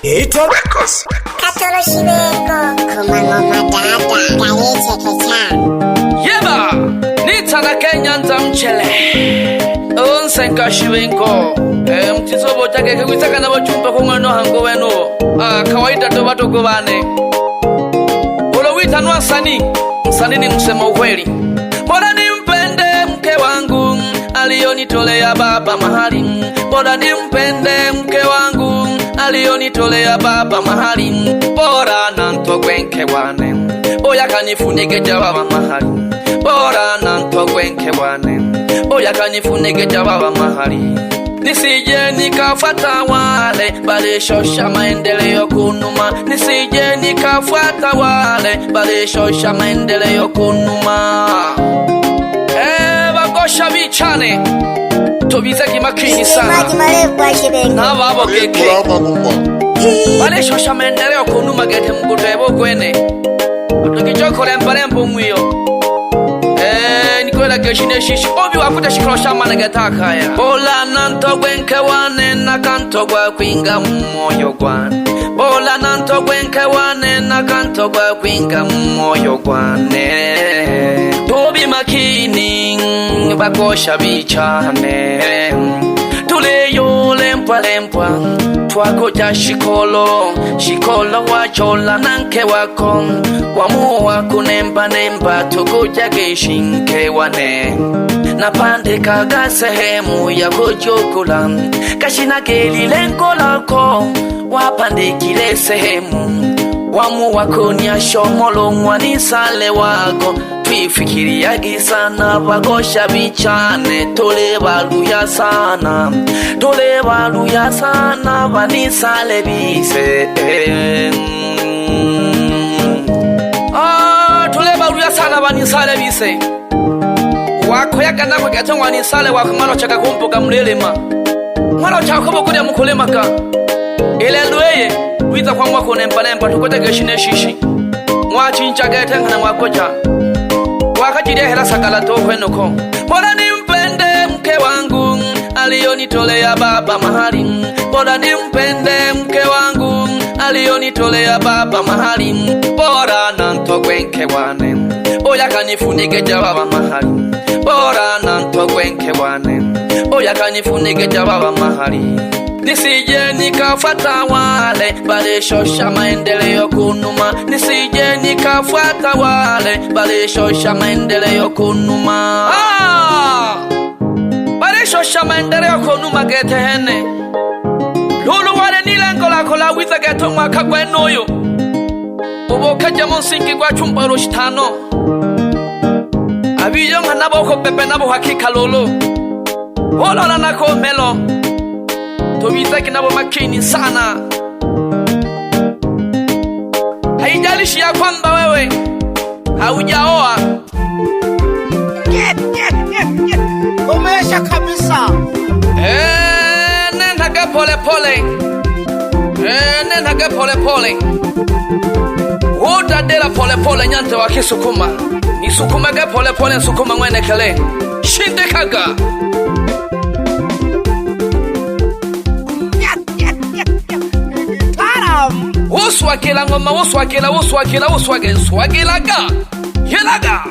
Ito Records. Katoro Shibeko Kumangoma dada Gaye chekecha Yeba Nitana Kenya ntamchele Onsenka Shiwenko Mtisobo take kwisaka na bochumba kumano hango weno kawaida to batoko bane Olowita nwa msani ni msema ukweli Bora nimpende mke wangu alionitolea baba mahali Bora nimpende mke wangu alionitolea baba mahali Bora nantogwenke wane Oya kanifunike jababa mahali Bora nantogwenke wane Oya kanifunike jababa mahali Nisije nikafuata wale balishosha maendeleo kunuma Nisije nikafuata wale balishosha maendeleo kunuma Bagosha bichane Tobiza kimakini sana Na babo keke Balishosha maendeleo kunuma gete mkutebo kwene Tukichoko lembo mwiyo Nikola geshine shishi Obi wakuta shikrosha managetaka ya Bola nantogwenke wane Nakantogwa kwinga mmoyo gwane Bola nantogwenke wane Nakantogwa kwinga mmoyo gwane Tobi makini Bakosha bichane Tuleyo lempwa Twakoja shikolo wachola nanke wako Wamuwa kunemba Tukuja geshinke wane Napande kaga sehemu ya kujokula Kashina geli lengo lako Wapande kile sehemu Wamuwa kunya shomolo mwanisale wako Twifikiri yagi sana Bagosha bichane Tole baluya sana Vanisale bise Tole baluya sana Vanisale bise Wako yaka nako gato wanisale wako Mwalo chaka kumpuka mlelema Mwalo chaka kubukudia mkulema ka Ile ndueye Wita kwa mwako nempa Tukote geshine shishi Mwachincha gete ngana mwakocha Wakajide hela sakala tohwe noko Bora nimpende mke wangu alionitolea baba mahali Bora nimpende mke wangu alionitolea baba mahali Bora nantogwenke wane Oya kanifunike jababa mahali Bora nantogwenke wane Oya kanifunike jababa mahali Nisije nikafuata wale balishosha maendeleo kunuma Nisije nikafuata wale balishosha maendeleo kunuma Balishosha maendeleo kunuma gete hene Lulu wale nilengo lako la wiza geto mwaka gwenoyo Uboka jamonsingi kwa chumba roshitano Abiyo nga naboko pepe nabo hakika lolo Olola nako melo Tobiza kinabo makini sana Haijalishi ya kwamba wewe haujaoa Umesha kabisa Nenhaga pole pole Udadela pole nyante wa kisukuma Nisukumage pole nsukuma mwene kele Shindikaga Uswakila ngoma Uswakilaga Yelaga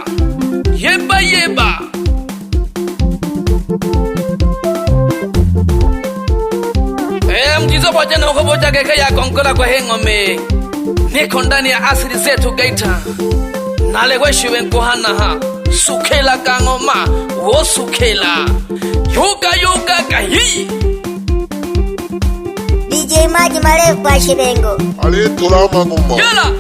Yeba Mjizo poja na ukoboja keka ya kongola kwa hengome Niko ndani ya asili zetu Geita Nalegweshi wenkuhana ha Sukela kangoma Wosukela Yuga kahi DJ Maji marefu kwa Shibengo Alitulama ngoma Yala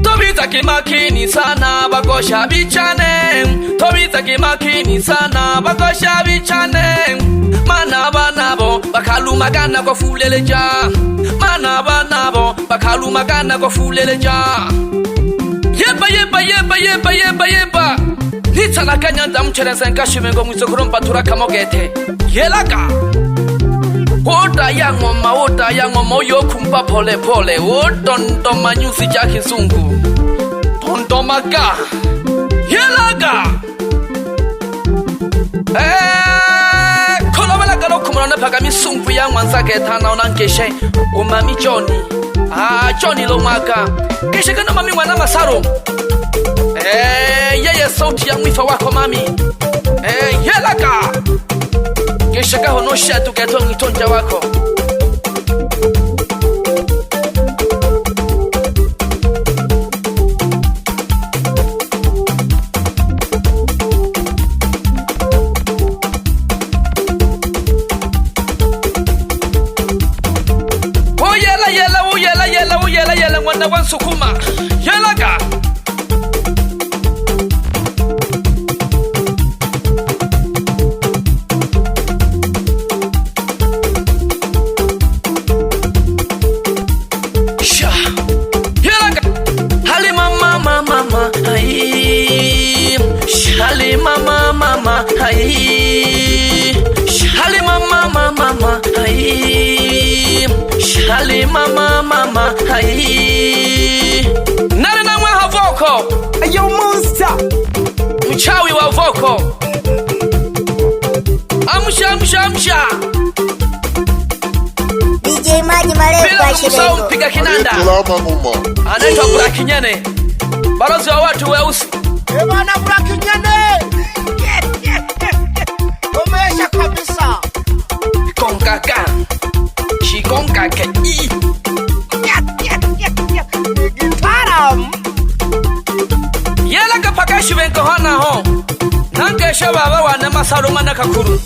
Tobiza kimakini sana Bagosha bichane Tobiza kimakini sana Bagosha bichane Mana banabo bakalumagana kwa fuleleja Mana banabo bakalumagana kwa fuleleja Yeba Nitana kanya ndamchere senka Shibengo mwisokuro mpatura kamogete Yelaga Oda ya ngoma yokumpa pole Odondoma nyusi cha kizungu Tondomaga Yelaga Kolomela galo murana paka misumpu ya mwanzake tana onankeshe umami Johnny Johnny lo mwaka kisha kana mami mwana Masaro yeye sauti ya mwifa wako mami yelaka kisha kahonosha tuketonga itonja wako yela mwana wa Nsukuma yelaga sha yelaga hali mama ai shali mama ai shali mama ai shali mama ai nana na mwa havoko Ayo monster mchawi wa voko amsha DJ Maji Marefu bila wa kusahau Shibengo. mpiga kinanda Aliyetulama ngoma. anaitwa Burakinyene balozi wa watu weusi Ebana Burakinyene Umesha kabisa konkaka shikonkaka Gitaram yela kapaka Shibengo hana ho nankesha baba wana Masaro mwana kakuru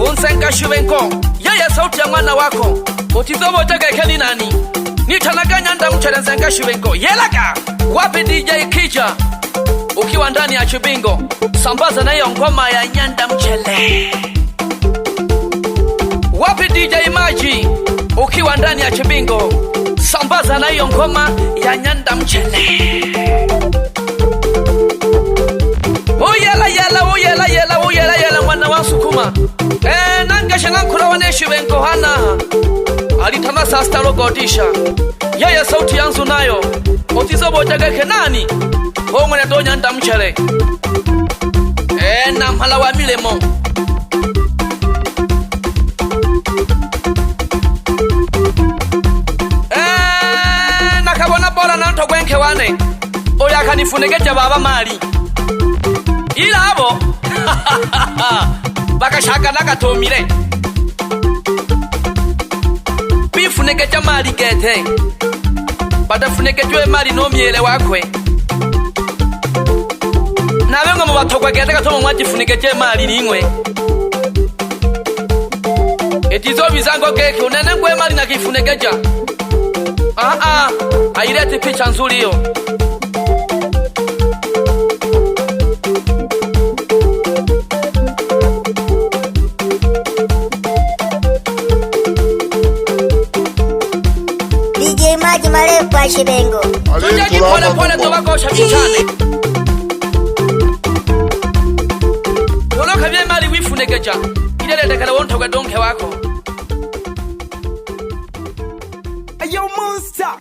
unsenka Shibengo yeye sauti ya mwana wako utizobo tegekeni nani nitanaganya ndamchelenzenga Shibengo yelaga wapi DJ Kija ukiwa ndani ya Chibingo sambaza na hiyo ngoma ya nyanda mchele wapi DJ Maji ukiwa ndani ya Chibingo sambaza na hiyo ngoma ya nyanda mchele oyela mwana wa Nsukuma nangesha nankula wane Shibengo hana alitamasa starogodisha yeye sauti yanzu nayo otizobo tegeke nani omwene donya ndamchere na mhala wa milemo nakabona bora nanto gwenke wane oya akanifunegeja baba mali ila abo bakashaka nakatomire bifunegeja mali gete badafunegejwe mali nomyele wakwe nabenga mu batogwa gete katomo mwagifunegeje mali limwe etizo bizango keke unene ngwe mali nakifunegeja ailete picha nzuri hiyo DJ Maji Marefu wa Shibengo. tujaji pole pole tubakosha bichane toloka bye mali wifunegeja ilelete kale wontogwa donke wako Ayo monster